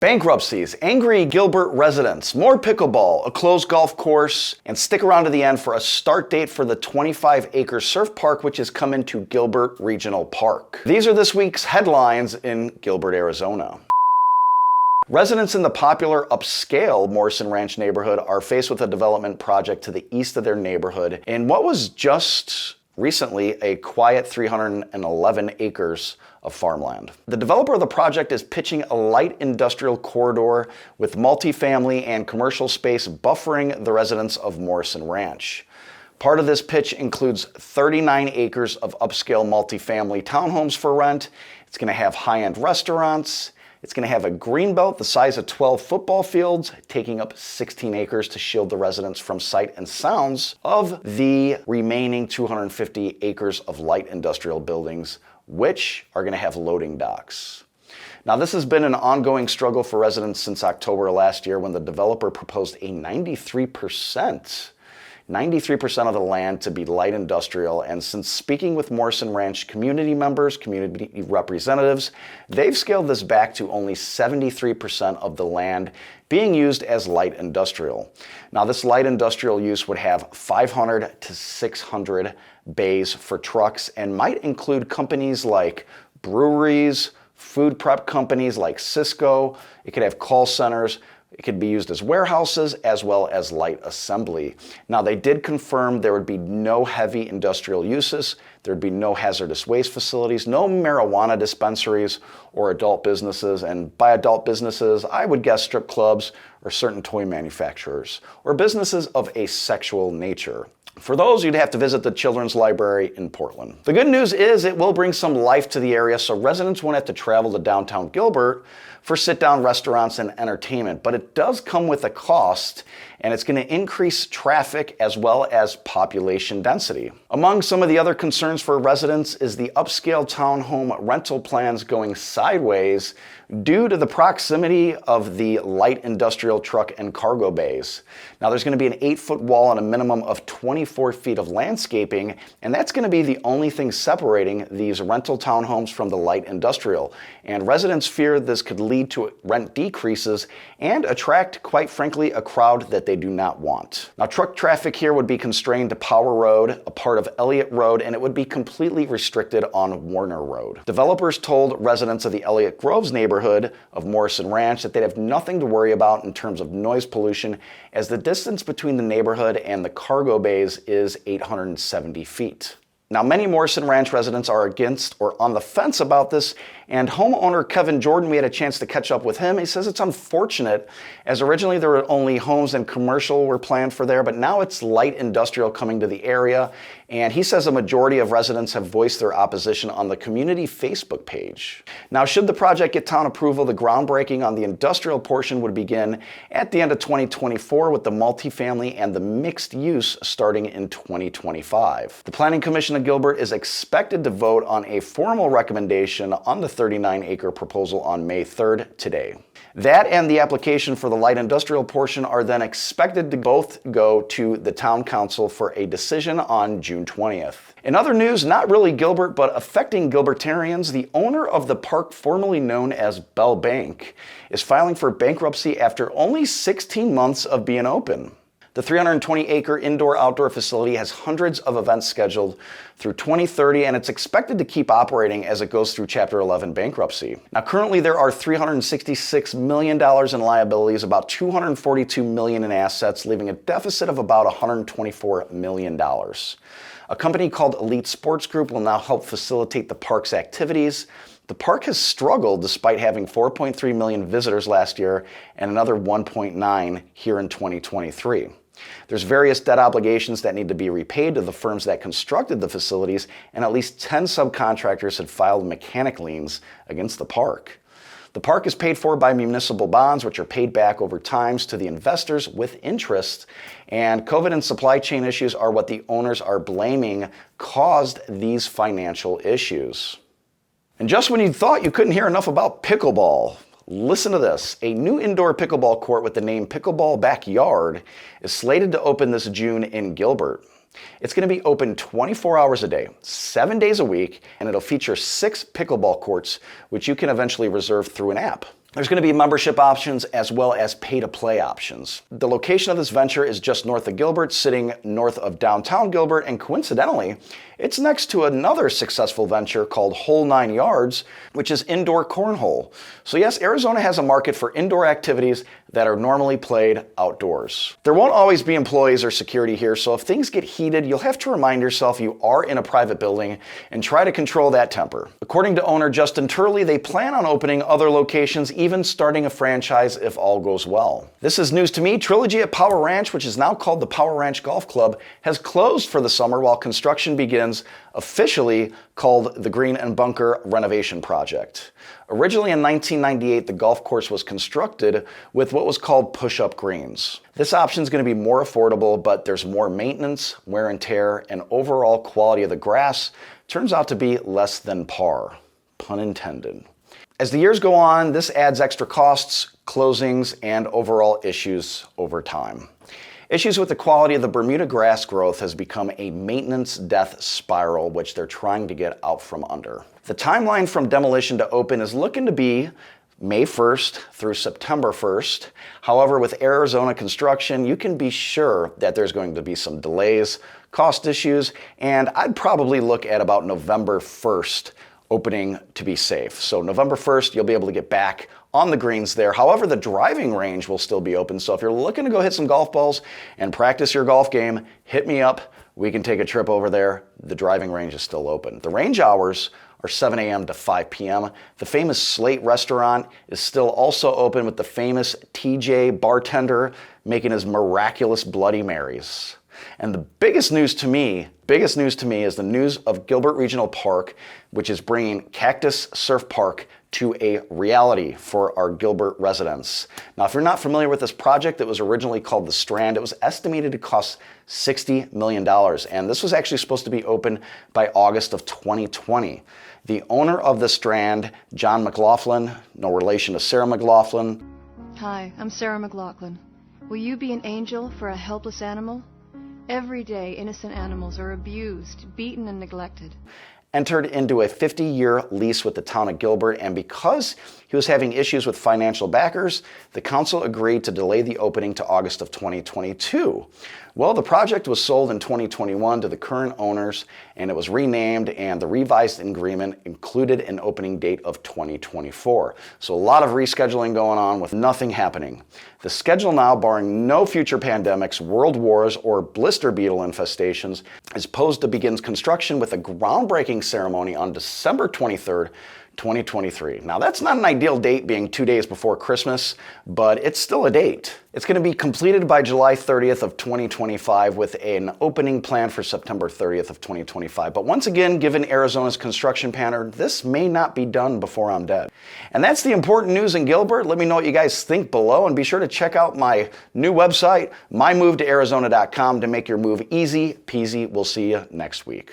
Bankruptcies, angry Gilbert residents, more pickleball, a closed golf course, and stick around to the end for a start date for the 25-acre surf park which has come into Gilbert Regional Park. These are this week's headlines in Gilbert, Arizona. Residents in the popular upscale Morrison Ranch neighborhood are faced with a development project to the east of their neighborhood in what was just recently a quiet 311 acres of farmland. The developer of the project is pitching a light industrial corridor with multifamily and commercial space buffering the residents of Morrison Ranch. Part of this pitch includes 39 acres of upscale multifamily townhomes for rent. It's going to have high-end restaurants. It's going to have a greenbelt the size of 12 football fields, taking up 16 acres to shield the residents from sight and sounds of the remaining 250 acres of light industrial buildings, which are going to have loading docks. Now, this has been an ongoing struggle for residents since October last year when the developer proposed a 93% of the land to be light industrial, and since speaking with Morrison Ranch community members, community representatives, they've scaled this back to only 73% of the land being used as light industrial. Now, this light industrial use would have 500 to 600 bays for trucks and might include companies like breweries, food prep companies like Cisco. It could have call centers. It could be used as warehouses as well as light assembly. Now, they did confirm there would be no heavy industrial uses, there'd be no hazardous waste facilities, no marijuana dispensaries or adult businesses, and by adult businesses, I would guess strip clubs or certain toy manufacturers, or businesses of a sexual nature. For those, you'd have to visit the Children's Library in Portland. The good news is it will bring some life to the area, so residents won't have to travel to downtown Gilbert for sit-down restaurants and entertainment, but it does come with a cost, and it's going to increase traffic as well as population density. Among some of the other concerns for residents is the upscale townhome rental plans going sideways due to the proximity of the light industrial truck and cargo bays. Now, there's going to be an 8-foot wall and a minimum of 24 feet of landscaping, and that's going to be the only thing separating these rental townhomes from the light industrial. And residents fear this could lead to rent decreases and attract, quite frankly, a crowd that they do not want. Now, truck traffic here would be constrained to Power Road, a part of Elliott Road, and it would be completely restricted on Warner Road. Developers told residents of the Elliott Groves neighborhood of Morrison Ranch that they'd have nothing to worry about in terms of noise pollution, as the distance between the neighborhood and the cargo bays is 870 feet. Now, many Morrison Ranch residents are against or on the fence about this, and homeowner Kevin Jordan, we had a chance to catch up with him. He says it's unfortunate, as originally there were only homes and commercial were planned for there, but now it's light industrial coming to the area, and he says a majority of residents have voiced their opposition on the community Facebook page. Now, should the project get town approval, the groundbreaking on the industrial portion would begin at the end of 2024, with the multifamily and the mixed use starting in 2025. The Planning Commission of Gilbert is expected to vote on a formal recommendation on the 39-acre proposal on May 3rd today. That and the application for the light industrial portion are then expected to both go to the town council for a decision on June 20th. In other news, not really Gilbert, but affecting Gilbertarians, the owner of the park formerly known as Bell Bank is filing for bankruptcy after only 16 months of being open. The 320-acre indoor-outdoor facility has hundreds of events scheduled through 2030, and it's expected to keep operating as it goes through Chapter 11 bankruptcy. Now, currently there are $366 million in liabilities, about $242 million in assets, leaving a deficit of about $124 million. A company called Elite Sports Group will now help facilitate the park's activities. The park has struggled despite having 4.3 million visitors last year and another 1.9 here in 2023. There's various debt obligations that need to be repaid to the firms that constructed the facilities, and at least 10 subcontractors had filed mechanic liens against the park. The park is paid for by municipal bonds, which are paid back over time to the investors with interest, and COVID and supply chain issues are what the owners are blaming caused these financial issues. And just when you thought you couldn't hear enough about pickleball, listen to this. A new indoor pickleball court with the name Pickleball Backyard is slated to open this June in Gilbert. It's going to be open 24 hours a day, 7 days a week, and it'll feature 6 pickleball courts, which you can eventually reserve through an app. There's going to be membership options as well as pay-to-play options. The location of this venture is just north of Gilbert, sitting north of downtown Gilbert, and coincidentally, it's next to another successful venture called Hole 9 Yards, which is indoor cornhole. So yes, Arizona has a market for indoor activities that are normally played outdoors. There won't always be employees or security here, so if things get heated, you'll have to remind yourself you are in a private building and try to control that temper. According to owner Justin Turley, they plan on opening other locations, even starting a franchise if all goes well. This is news to me. Trilogy at Power Ranch, which is now called the Power Ranch Golf Club, has closed for the summer while construction begins, officially called the Green and Bunker Renovation Project. Originally in 1998, the golf course was constructed with what was called push-up greens. This option is going to be more affordable, but there's more maintenance, wear and tear, and overall quality of the grass turns out to be less than par. Pun intended. As the years go on, this adds extra costs, closings, and overall issues over time. Issues with the quality of the Bermuda grass growth has become a maintenance death spiral, which they're trying to get out from under. The timeline from demolition to open is looking to be May 1st through September 1st. However, with Arizona construction, you can be sure that there's going to be some delays, cost issues, and I'd probably look at about November 1st opening to be safe. So November 1st, you'll be able to get back on the greens there. However, the driving range will still be open. So if you're looking to go hit some golf balls and practice your golf game, hit me up. We can take a trip over there. The driving range is still open. The range hours are 7 a.m. to 5 p.m. The famous Slate restaurant is still also open, with the famous TJ bartender making his miraculous Bloody Marys. And the biggest news to me is the news of Gilbert Regional Park, which is bringing Cactus Surf Park to a reality for our Gilbert residents. Now, if you're not familiar with this project, that was originally called The Strand. It was estimated to cost $60 million, and this was actually supposed to be open by August of 2020. The owner of The Strand, John McLaughlin, no relation to Sarah McLaughlin. Hi, I'm Sarah McLaughlin. Will you be an angel for a helpless animal? Every day, innocent animals are abused, beaten, and neglected. Entered into a 50-year lease with the town of Gilbert, and because he was having issues with financial backers, the council agreed to delay the opening to August of 2022. Well, the project was sold in 2021 to the current owners, and it was renamed, and the revised agreement included an opening date of 2024. So a lot of rescheduling going on with nothing happening. The schedule now, barring no future pandemics, world wars, or blister beetle infestations, is posed to begin construction with a groundbreaking ceremony on December 23rd, 2023. Now, that's not an ideal date, being 2 days before Christmas, but it's still a date. It's going to be completed by July 30th of 2025, with an opening plan for September 30th of 2025. But once again, given Arizona's construction pattern, this may not be done before I'm dead. And that's the important news in Gilbert. Let me know what you guys think below, and be sure to check out my new website, mymovetoarizona.com, to make your move easy peasy. We'll see you next week.